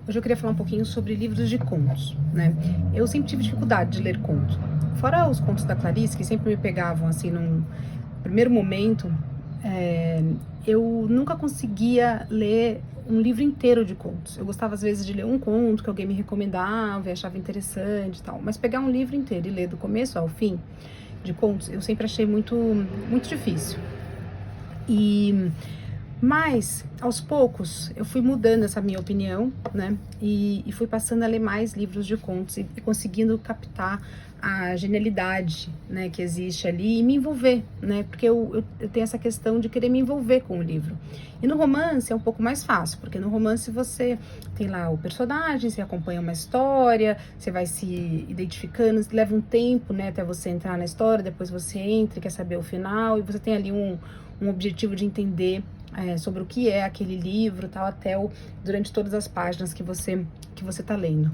Hoje eu queria falar um pouquinho sobre livros de contos, né? Eu sempre tive dificuldade de ler conto. Fora os contos da Clarice, que sempre me pegavam, assim, num primeiro momento, eu nunca conseguia ler um livro inteiro de contos. Eu gostava, às vezes, de ler um conto que alguém me recomendava e achava interessante e tal. Mas pegar um livro inteiro e ler do começo ao fim, de contos, eu sempre achei muito difícil. Mas, aos poucos, eu fui mudando essa minha opinião, né? E fui passando a ler mais livros de contos e conseguindo captar a genialidade, né, que existe ali e me envolver, né? Porque eu tenho essa questão de querer me envolver com o livro. E no romance é um pouco mais fácil, porque no romance você tem lá o personagem, você acompanha uma história, você vai se identificando, leva um tempo, né, até você entrar na história, depois você entra e quer saber o final, e você tem ali um objetivo de entender sobre o que é aquele livro, tal, durante todas as páginas que você tá lendo.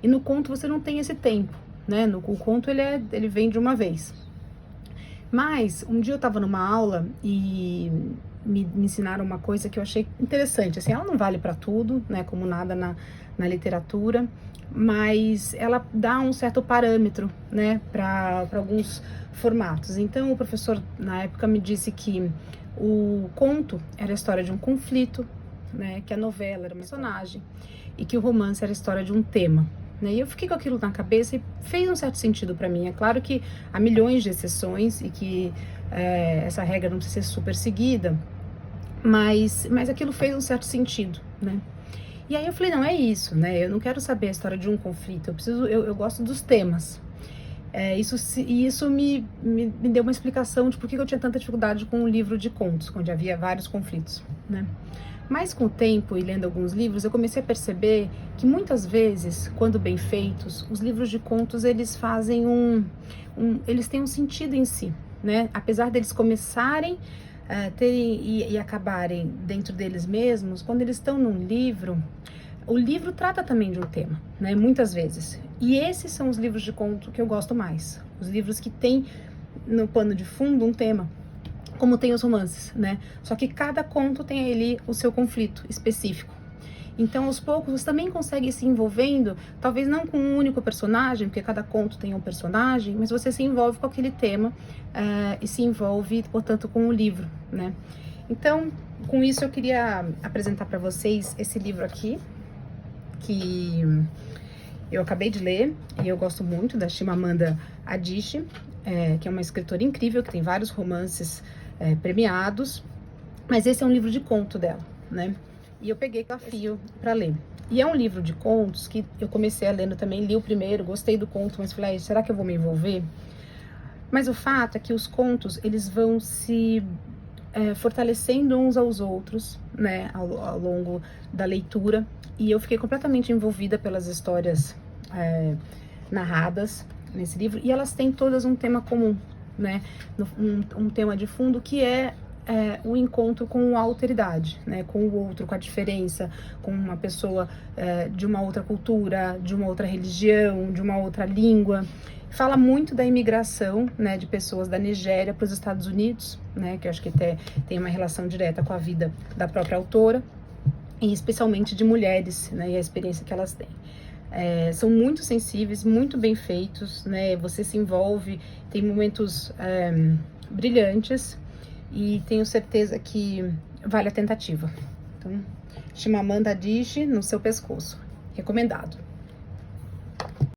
E no conto você não tem esse tempo, né? O conto ele vem de uma vez. Mas um dia eu estava numa aula e me ensinaram uma coisa que eu achei interessante. Assim, ela não vale para tudo, né? Como nada na literatura, mas ela dá um certo parâmetro, né? Para alguns formatos. Então o professor na época me disse que o conto era a história de um conflito, né? Que a novela era um personagem e que o romance era a história de um tema. E eu fiquei com aquilo na cabeça e fez um certo sentido para mim. É claro que há milhões de exceções e que essa regra não precisa ser super seguida, mas aquilo fez um certo sentido, né? E aí eu falei, não, é isso, né? Eu não quero saber a história de um conflito, eu gosto dos temas. Isso me deu uma explicação de por que eu tinha tanta dificuldade com um livro de contos, onde havia vários conflitos, né? Mas com o tempo e lendo alguns livros, eu comecei a perceber que muitas vezes, quando bem feitos, os livros de contos, eles fazem eles têm um sentido em si, né? Apesar deles começarem terem e acabarem dentro deles mesmos, quando eles estão num livro, o livro trata também de um tema, né? Muitas vezes. E esses são os livros de conto que eu gosto mais. Os livros que têm no pano de fundo um tema, como tem os romances, né? Só que cada conto tem ali o seu conflito específico. Então, aos poucos, você também consegue se envolvendo, talvez não com um único personagem, porque cada conto tem um personagem, mas você se envolve com aquele tema e se envolve, portanto, com o livro, né? Então, com isso eu queria apresentar para vocês esse livro aqui, que eu acabei de ler e eu gosto muito, da Chimamanda Adichie, que é uma escritora incrível, que tem vários romances premiados, mas esse é um livro de conto dela, né? E eu peguei desafio para ler. E é um livro de contos que eu comecei a lendo também, li o primeiro, gostei do conto, mas falei, será que eu vou me envolver? Mas o fato é que os contos, eles vão se fortalecendo uns aos outros, né, ao longo da leitura, e eu fiquei completamente envolvida pelas histórias narradas nesse livro, e elas têm todas um tema comum, né, um tema de fundo que é o encontro com a alteridade, né, com o outro, com a diferença, com uma pessoa de uma outra cultura, de uma outra religião, de uma outra língua. Fala muito da imigração, né, de pessoas da Nigéria para os Estados Unidos, né, que eu acho que tem uma relação direta com a vida da própria autora, e especialmente de mulheres, né, e a experiência que elas têm. São muito sensíveis, muito bem feitos, né, você se envolve, tem momentos brilhantes, e tenho certeza que vale a tentativa. Então, Chimamanda Adichie no seu pescoço. Recomendado.